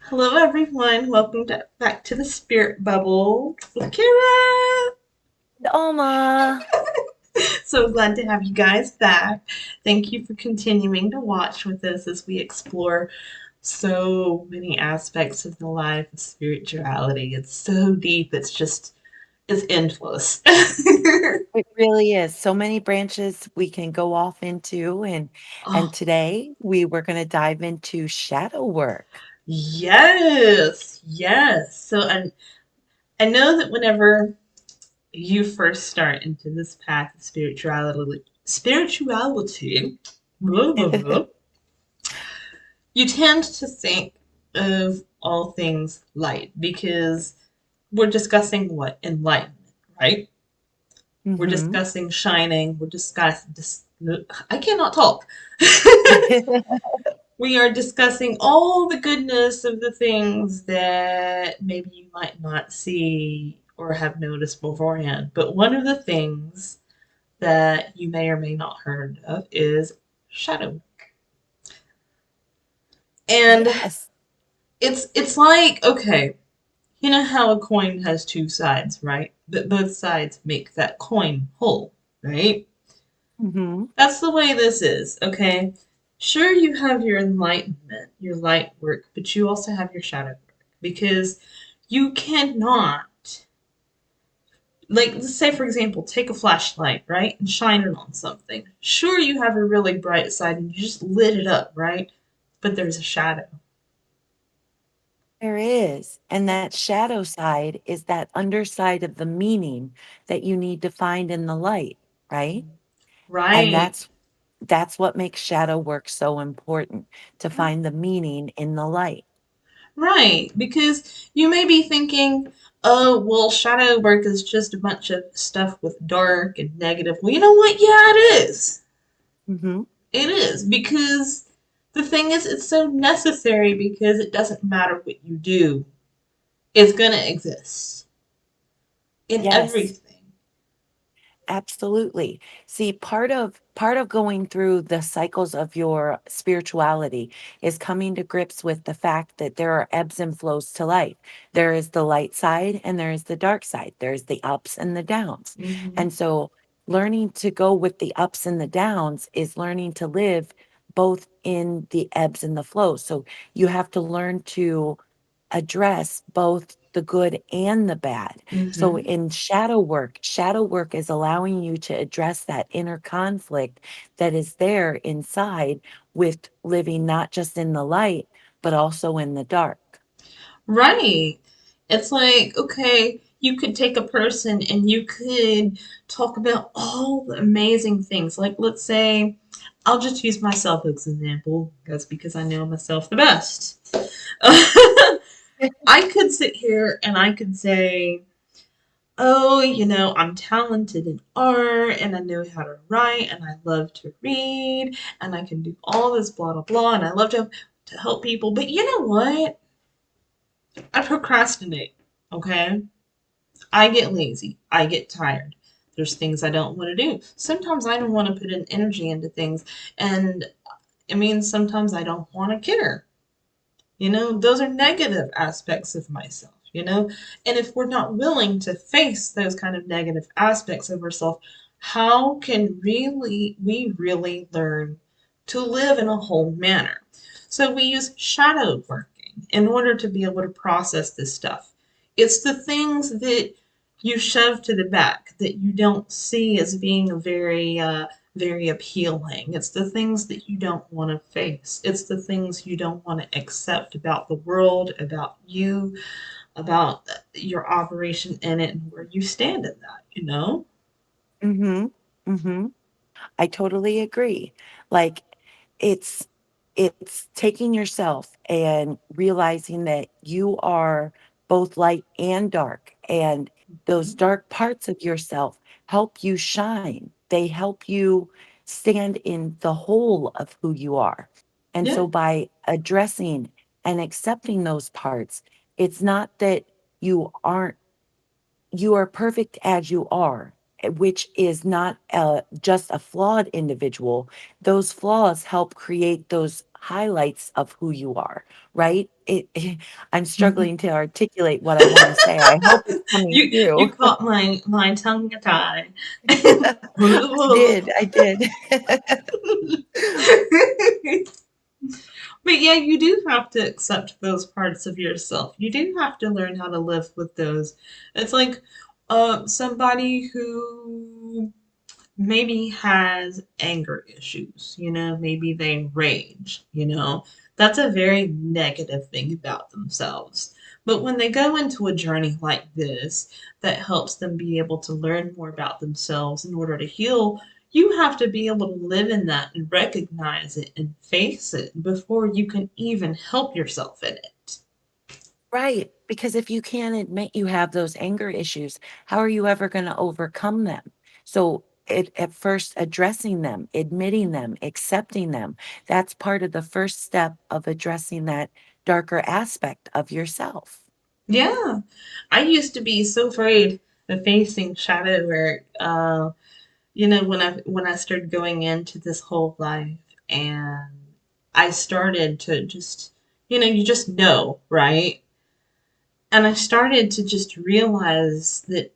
Hello, everyone. Back to the Spirit Bubble with Kira. Alma. So glad to have you guys back. Thank you for continuing to watch with us as we explore so many aspects of the life of spirituality. It's so deep, it's endless. It really is. So many branches we can go off into and Oh, today we were going to dive into shadow work. yes, yes. I know that whenever you first start into this path of spirituality, blah, blah, blah, you tend to think of all things light because we're discussing what? Enlightenment, right? We're Mhm. discussing shining. We're discussing. I cannot talk. We are discussing all the goodness of the things that maybe you might not see or have noticed beforehand. But one of the things that you may or may not heard of is shadow. And Yes. it's like, okay, you know how a coin has two sides, right? But both sides make that coin whole, right? Mhm. That's the way this is, okay? Sure, you have your enlightenment, your light work, but you also have your shadow work because you cannot, like, let's say, for example, take a flashlight, right, and shine it on something. Sure, you have a really bright side and you just lit it up, right? But there's a shadow. There is. And that shadow side is that underside of the meaning that you need to find in the light, right? And Right. that's what makes shadow work so important, to find the meaning in the light. Right, because you may be thinking, oh, well, shadow work is just a bunch of stuff with dark and negative. Well, you know what? Yeah, it is. Mhm. It is, because the thing is, it's so necessary because it doesn't matter what you do, it's going to exist in Yes. everything. Absolutely. See, part of going through the cycles of your spirituality is coming to grips with the fact that there are ebbs and flows to life. There is the light side and there is the dark side. There's the ups and the downs. Mm-hmm. And so learning to go with the ups and the downs is learning to live both in the ebbs and the flows. So you have to learn to address both the good and the bad. So Mm-hmm. in shadow work is allowing you to address that inner conflict that is there inside with living not just in the light, but also in the dark. Right. It's like, okay, you could take a person and you could talk about all the amazing things. Like, let's say, I'll just use myself as an example. That's because I know myself the best. I could sit here and I could say, oh, I'm talented in art and I know how to write and I love to read and I can do all this blah blah blah and I love to help people. But you know what? I procrastinate. Okay? I get lazy. I get tired. There's things I don't want to do. Sometimes I don't want to put in energy into things. And it means sometimes I don't want to care. Those are negative aspects of myself. And if we're not willing to face those kind of negative aspects of ourselves, how can we really learn to live in a whole manner? So we use shadow working in order to be able to process this stuff. It's the things that you shove to the back that you don't see as being a very appealing. It's the things that you don't want to face. It's the things you don't want to accept about the world, about you, about your operation in it, and where you stand in that. Mhm. Mhm. I totally agree. Like it's it's taking yourself and realizing that you are both light and dark, and those Mhm. dark parts of yourself help you shine. They help you stand in the whole of who you are. And Yeah. so by addressing and accepting those parts, it's not that you aren't you are perfect as you are. which is not just a flawed individual. Those flaws help create those highlights of who you are, right? I'm struggling to articulate what I want to say. I hope it's coming You through. caught my tongue tie. I did. I did. But yeah, you do have to accept those parts of yourself. You do have to learn how to live with those. It's like somebody who maybe has anger issues, maybe they rage, That's a very negative thing about themselves. But when they go into a journey like this that helps them be able to learn more about themselves in order to heal, you have to be able to live in that and recognize it and face it before you can even help yourself in it. Right, because if you can't admit you have those anger issues, how are you ever gonna overcome them? So, at first addressing them, admitting them, accepting them, that's part of the first step of addressing that darker aspect of yourself. Yeah, I used to be so afraid of facing shadow work. When I started going into this whole life and I started to just you just know, right? And I started to just realize that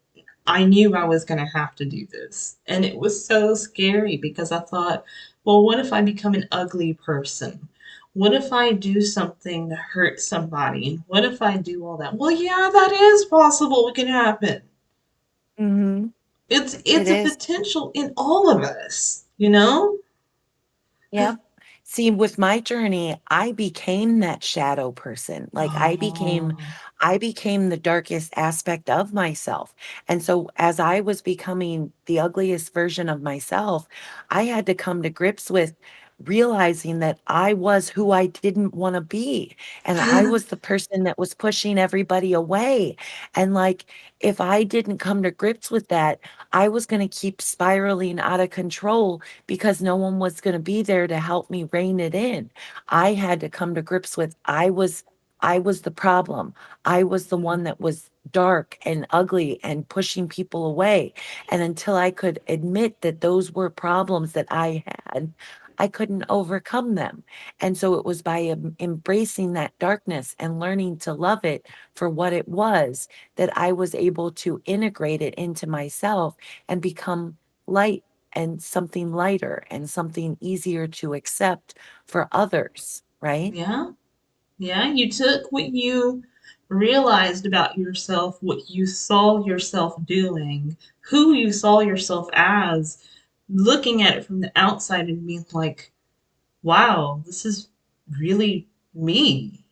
I knew I was going to have to do this. And it was so scary because I thought, well, what if I become an ugly person? What if I do something to hurt somebody? And what if I do all that? Well, yeah, that is possible. It can happen. Mhm. It It's a is. potential in all of us. Yep. See, with my journey, I became that shadow person. Like Oh. I became the darkest aspect of myself. And so as I was becoming the ugliest version of myself, I had to come to grips with realizing that I was who I didn't want to be. And I was the person that was pushing everybody away. And like, if I didn't come to grips with that, I was going to keep spiraling out of control because no one was going to be there to help me rein it in. I had to come to grips with I was the problem. I was the one that was dark and ugly and pushing people away. And until I could admit that those were problems that I had, I couldn't overcome them. And so it was by embracing that darkness and learning to love it for what it was that I was able to integrate it into myself and become light and something lighter and something easier to accept for others, right? Yeah. Yeah, you took what you realized about yourself, what you saw yourself doing, who you saw yourself as, looking at it from the outside and being like, wow, this is really me.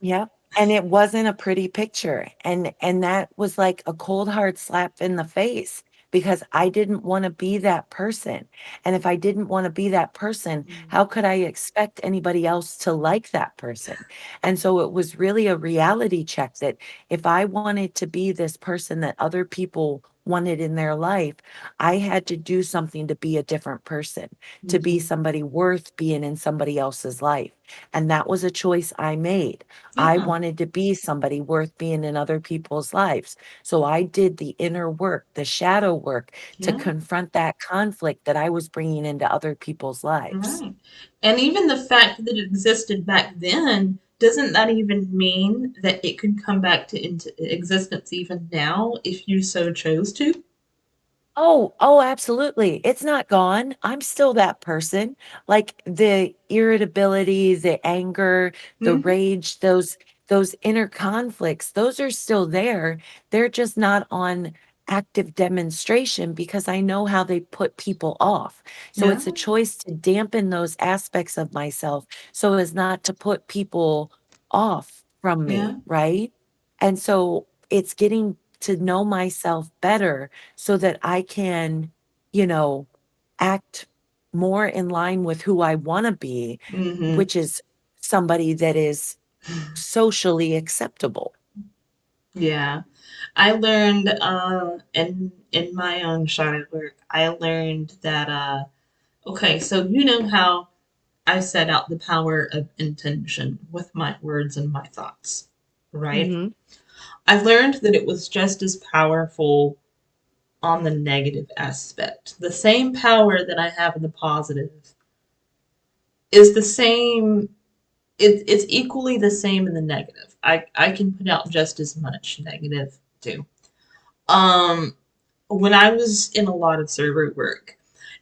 Yep, and it wasn't a pretty picture, and that was like a cold hard slap in the face because I didn't wanna be that person, and if I didn't wanna be that person, how could I expect anybody else to like that person? And so it was really a reality check that if I wanted to be this person that other people wanted in their life, I had to do something to be a different person, to be Mm-hmm. somebody worth being in somebody else's life, and that was a choice I made. I Yeah, wanted to be somebody worth being in other people's lives. So I did the inner work, the shadow work to yeah, confront that conflict that I was bringing into other people's lives. right. And even the fact that it existed back then, doesn't that even mean that it could come back to into existence even now if you so chose to? Oh, absolutely. It's not gone. I'm still that person. Like the irritability, the anger, the Mm-hmm. rage, those inner conflicts, those are still there. They're just not on active demonstration because I know how they put people off. So Yeah, it's a choice to dampen those aspects of myself so as not to put people off from yeah. me, right? And so it's getting to know myself better so that I can, you know, act more in line with who I wanna be, Mm-hmm. which is somebody that is socially acceptable. Yeah. I learned in my own shadow work, I learned that okay, so you know how I set out the power of intention with my words and my thoughts, right? Mhm. I learned that it was just as powerful on the negative aspect. The same power that I have in the positive is the same. It's equally the same in the negative. I can put out just as much negative too. Um, when I was in a lot of server work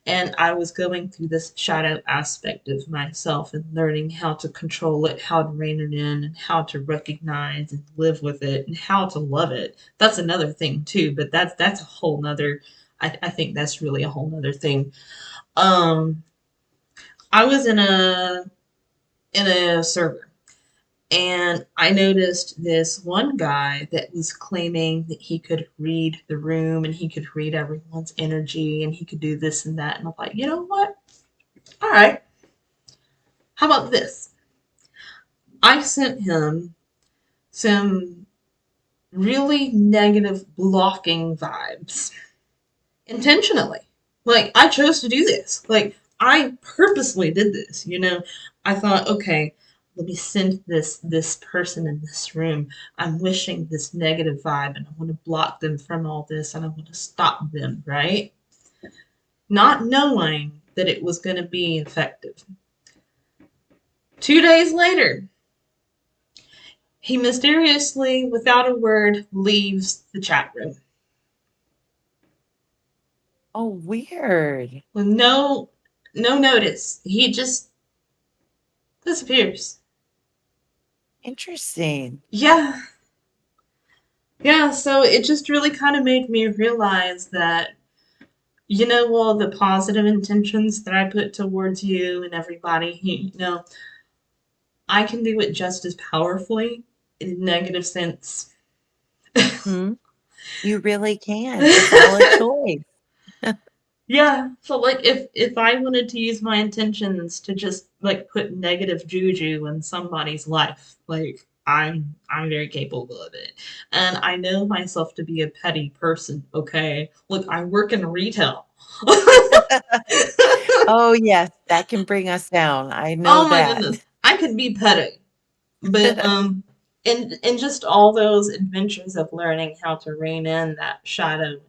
and I was going through this shadow aspect of myself and learning how to control it, how to rein it in, and how to recognize and live with it, and how to love it. That's another thing too, but that's a whole nother. I think that's really a whole nother thing. Um, I was in a server and I noticed this one guy that was claiming that he could read the room and he could read everyone's energy and he could do this and that. And I'm like, you know what? All right. How about this? I sent him some really negative blocking vibes intentionally. Like, I chose to do this. Like, I purposely did this, you know. I thought, okay, let me send this person in this room. I'm wishing this negative vibe and I want to block them from all this and I want to stop them, right? Not knowing that it was going to be effective. 2 days later, he mysteriously, without a word, leaves the chat room Oh, weird. with no notice. He just disappears. Interesting. Yeah, yeah, so it just really kind of made me realize that, you know, all the positive intentions that I put towards you and everybody, you know, I can do it just as powerfully in a negative sense. Mhm. You really can. It's all a choice. Yeah, so like if I wanted to use my intentions to just like put negative juju in somebody's life, like I'm very capable of it. And I know myself to be a petty person, okay? Look, I work in retail. Oh, yes, that can bring us down. I know Oh my that. goodness. I could be petty. But in just all those adventures of learning how to rein in that shadow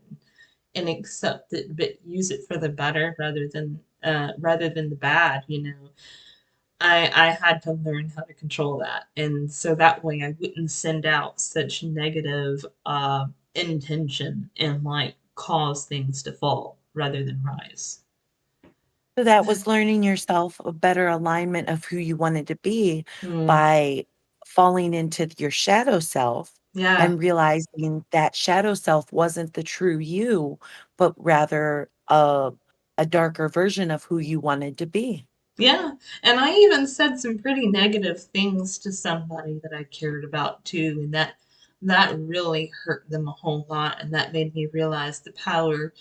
and accept it but use it for the better rather than the bad, you know. I had to learn how to control that. And so that way I wouldn't send out such negative intention and like cause things to fall rather than rise. So that was learning yourself a better alignment of who you wanted to be Mm, by falling into your shadow self yeah. and realizing that shadow self wasn't the true you, but rather a darker version of who you wanted to be. Yeah, and I even said some pretty negative things to somebody that I cared about too, and that really hurt them a whole lot, and that made me realize the power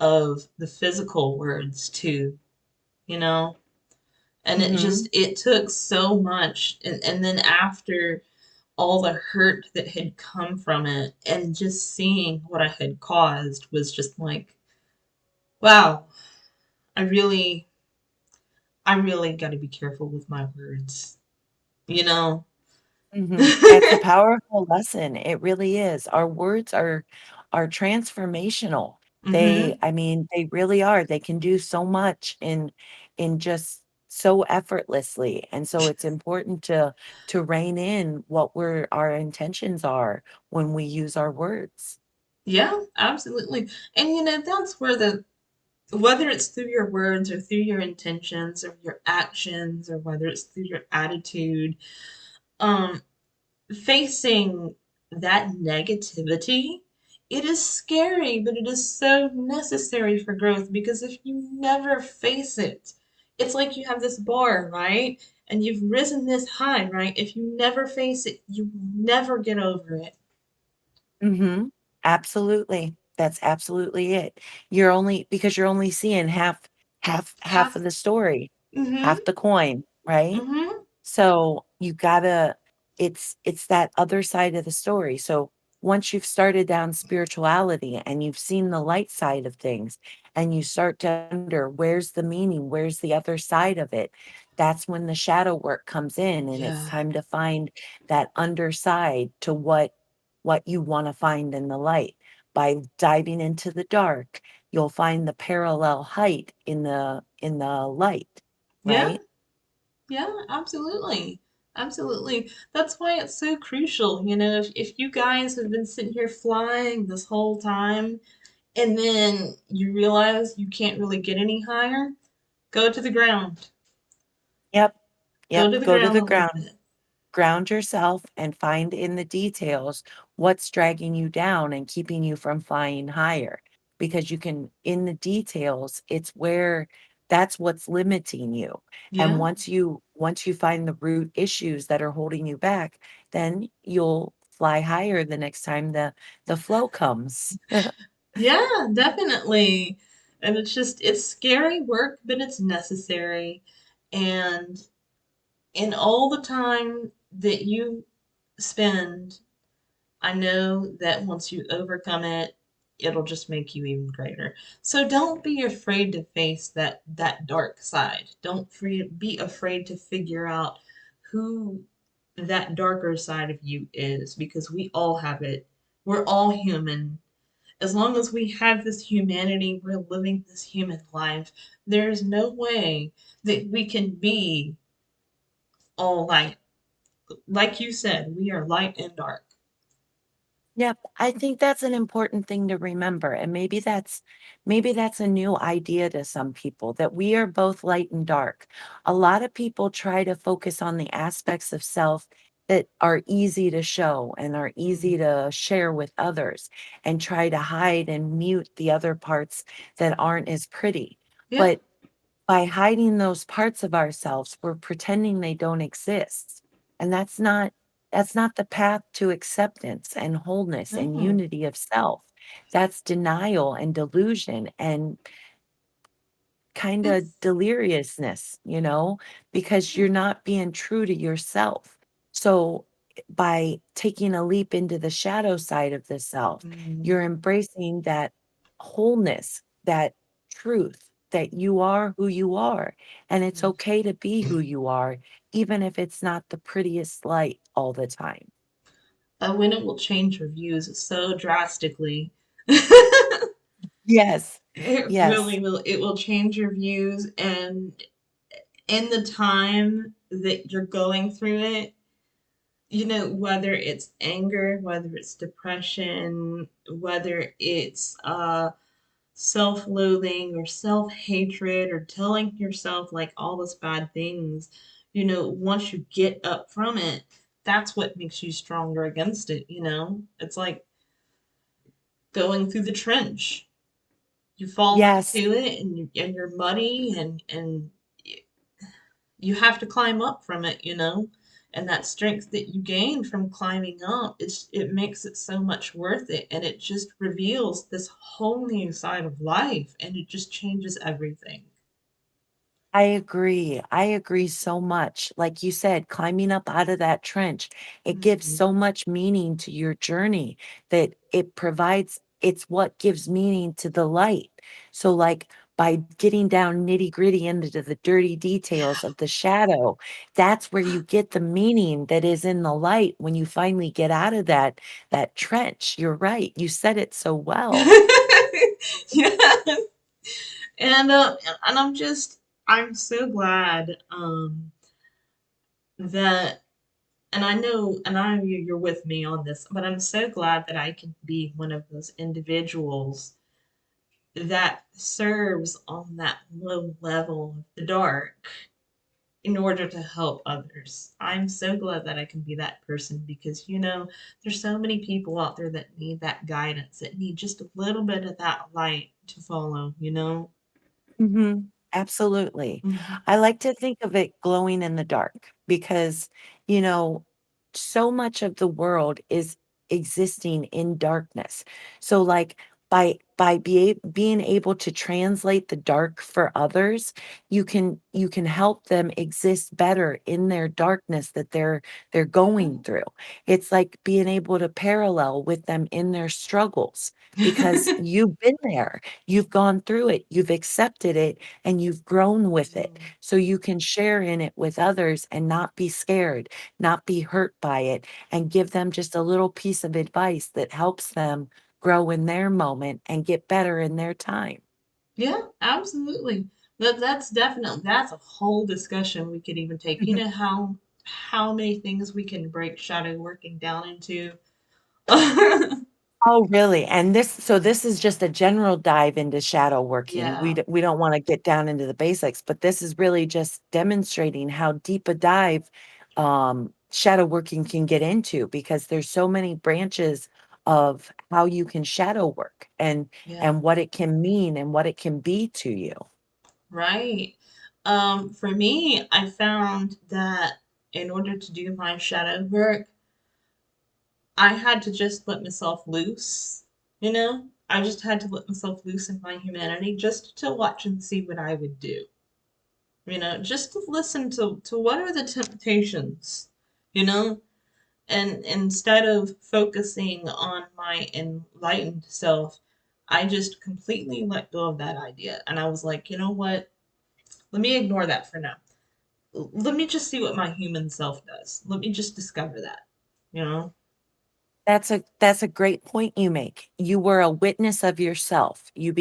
of the physical words too, you know? And Mhm. it took so much and then after all the hurt that had come from it and just seeing what I had caused was just like, wow, I really I really got to be careful with my words, you know? Mhm. It's a powerful lesson, it really is. Our words are transformational. Mhm. I mean, they really are. They can do so much in just so effortlessly, and so it's important to rein in what our intentions are when we use our words. Yeah, absolutely. And you know, that's where the whether it's through your words or through your intentions or your actions or whether it's through your attitude, um, facing that negativity, it is scary, but it is so necessary for growth because if you never face it, it's like you have this bar, right? And you've risen this high, right? If you never face it, you never get over it. Mhm. Absolutely. That's absolutely it. You're only because you're only seeing half Half. of the story, Mm-hmm. half the coin, right? Mm-hmm. So, you gotta it's that other side of the story. So, once you've started down spirituality and you've seen the light side of things and you start to wonder, where's the meaning? Where's the other side of it? That's when the shadow work comes in and it's Yeah. time to find that underside to what you wanna find in the light. by diving into the dark, you'll find the parallel height in the light, Yeah, right? yeah, absolutely. Absolutely. That's why it's so crucial. If you guys have been sitting here flying this whole time and then you realize you can't really get any higher, go to the ground. Yep. Go Yep. to the Go to ground the a little ground. bit. Ground yourself and find in the details what's dragging you down and keeping you from flying higher. Because you can, in the details, it's where that's what's limiting you. And Yeah. once you find the root issues that are holding you back, then you'll fly higher the next time the flow comes. Yeah, definitely. And it's scary work, but it's necessary. And in all the time that you spend, I know that once you overcome it, it'll just make you even greater. So don't be afraid to face that dark side. Be afraid to figure out who that darker side of you is because we all have it. We're all human. As long as we have this humanity, we're living this human life. There's no way that we can be all light. Like you said, we are light and dark. Yep, I think that's an important thing to remember, and maybe that's a new idea to some people that we are both light and dark. A lot of people try to focus on the aspects of self that are easy to show and are easy Mhm. to share with others and try to hide and mute the other parts that aren't as pretty. Yeah. But by hiding those parts of ourselves, we're pretending they don't exist. And that's not the path to acceptance and wholeness and No. unity of self. That's denial and delusion and kind of It's deliriousness, because you're not being true to yourself. So by taking a leap into the shadow side of the self, mm, you're embracing that wholeness, that truth that you are who you are. And it's okay to be who you are, even if it's not the prettiest light all the time. when it will change your views so drastically. It Yes. Yes. really will. It will change your views, and in the time that you're going through it, whether it's anger, whether it's depression, whether it's self loathing or self hatred or telling yourself like all those bad things, once you get up from it, that's what makes you stronger against it. It's like going through the trench. You fall Yes. into it and you're muddy and you have to climb up from it. And that strength that you gain from climbing up, it makes it so much worth it, and it just reveals this whole new side of life, and it just changes everything. I agree. I agree so much. Like you said, climbing up out of that trench, it gives Mhm. so much meaning to your journey that it's what gives meaning to the light. So, like, by getting down nitty gritty into the dirty details of the shadow, that's where you get the meaning that is in the light when you finally get out of that trench. You're right. You said it so well. Yeah. And I'm so glad that and I know you're with me on this, but I'm so glad that I can be one of those individuals that serves on that low level of the dark in order to help others. I'm so glad that I can be that person because there's so many people out there that need that guidance, that need just a little bit of that light to follow. Mhm. Absolutely. Mhm. I like to think of it glowing in the dark because, you know, so much of the world is existing in darkness. So like being able to translate the dark for others, you can help them exist better in their darkness that they're Yeah. going through. It's like being able to parallel with them in their struggles because you've been there. You've gone through it, you've accepted it, and you've grown with it. Mhm. So you can share in it with others and not be scared, not be hurt by it, and give them just a little piece of advice that helps them grow in their moment and get better in their time. Yeah, absolutely. That's definitely that's a whole discussion we could even take. You know how many things we can break shadow working down into. Oh, really? And this is just a general dive into shadow working. Yeah, We don't wanna get down into the basics, but this is really just demonstrating how deep a dive, shadow working can get into because there's so many branches of how you can shadow work yeah, and what it can mean and what it can be to you. right. For me, I found that in order to do my shadow work, I had to just let myself loose. You know, I just had to let myself loose in my humanity just to watch and see what I would do. You know, just to listen to what are the temptations, you know, and instead of focusing on my enlightened self, I just completely let go of that idea. And I was like, you know what? Let me ignore that for now. Let me just see what my human self does. Let me just discover that, you know? That's a great point you make. You were a witness of yourself. You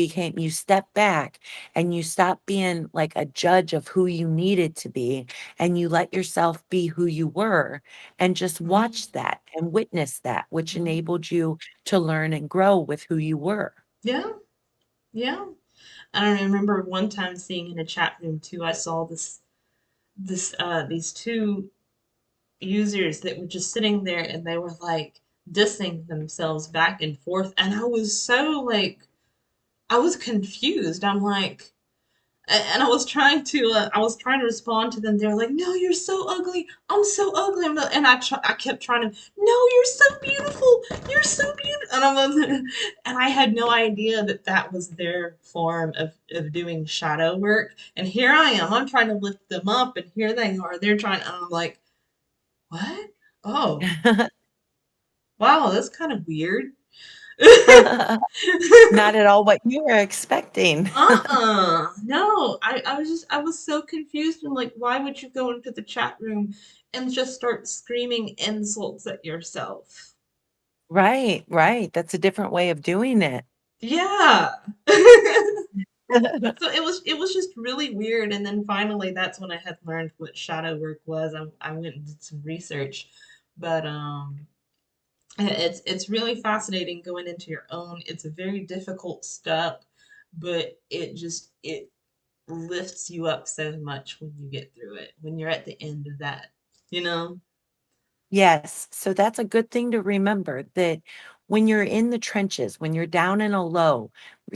stepped back and you stopped being like a judge of who you needed to be and you let yourself be who you were and just Mhm, watch that and witness that, which mhm. enabled you to learn and grow with who you were. Yeah, yeah. And I remember one time seeing in a chat room too, I saw these two users that were just sitting there and they were like dissing themselves back and forth. And I was so like, I was confused. I'm like, and I was trying to respond to them. They were like, "No, you're so ugly. I'm so ugly." And I kept trying to, "No, you're so beautiful. You're so beautiful." And I was, and I had no idea that that was their form of doing shadow work. And here I am. I'm trying to lift them up, and here they are. They're trying. And I'm like, "What? Oh, wow, that's kind of weird." Not at all what you were expecting. No, I was just I was so confused and like, why would you go into the chat room and just start screaming insults at yourself? Right, right. That's a different way of doing it. Yeah. So it was just really weird, and then finally that's when I had learned what shadow work was. I went and did some research, but it's really fascinating going into your own. It's a very difficult step, but it lifts you up so much when you get through it, when you're at the end of that, you know? Yes. So that's a good thing to remember that when you're in the trenches, when you're down in a low,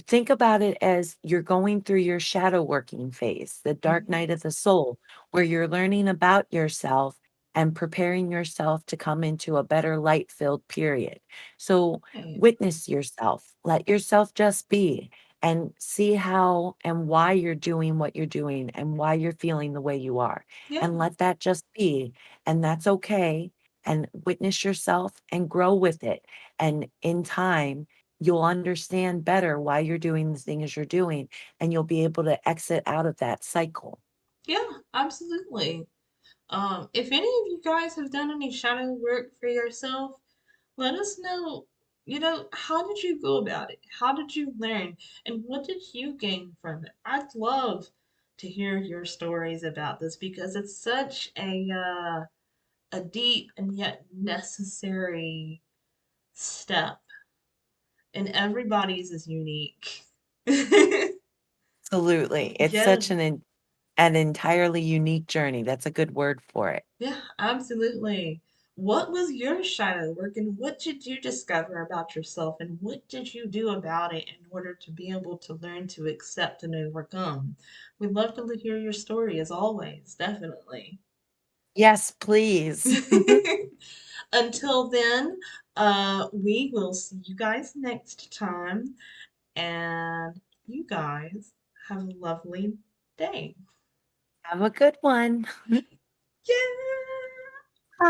think about it as you're going through your shadow working phase, the dark Mhm. night of the soul, where you're learning about yourself and preparing yourself to come into a better light filled period. So Right. witness yourself, let yourself just be. And see how and why you're doing what you're doing and why you're feeling the way you are. Yeah. And let that just be. And that's okay and witness yourself and grow with it. And in time, you'll understand better why you're doing the things you're doing, and you'll be able to exit out of that cycle. Yeah, absolutely. If any of you guys have done any shadow work for yourself, let us know, how did you go about it? How did you learn? And what did you gain from it? I'd love to hear your stories about this because it's such a deep and yet necessary step, and everybody's is unique. Absolutely. It's Yeah, such an entirely unique journey. That's a good word for it. yeah, absolutely. What was your shadow work and what did you discover about yourself and what did you do about it in order to be able to learn to accept and overcome? We'd love to hear your story as always, definitely. Yes, please. Until then, we will see you guys next time. And you guys have a lovely day. Have a good one. Yay!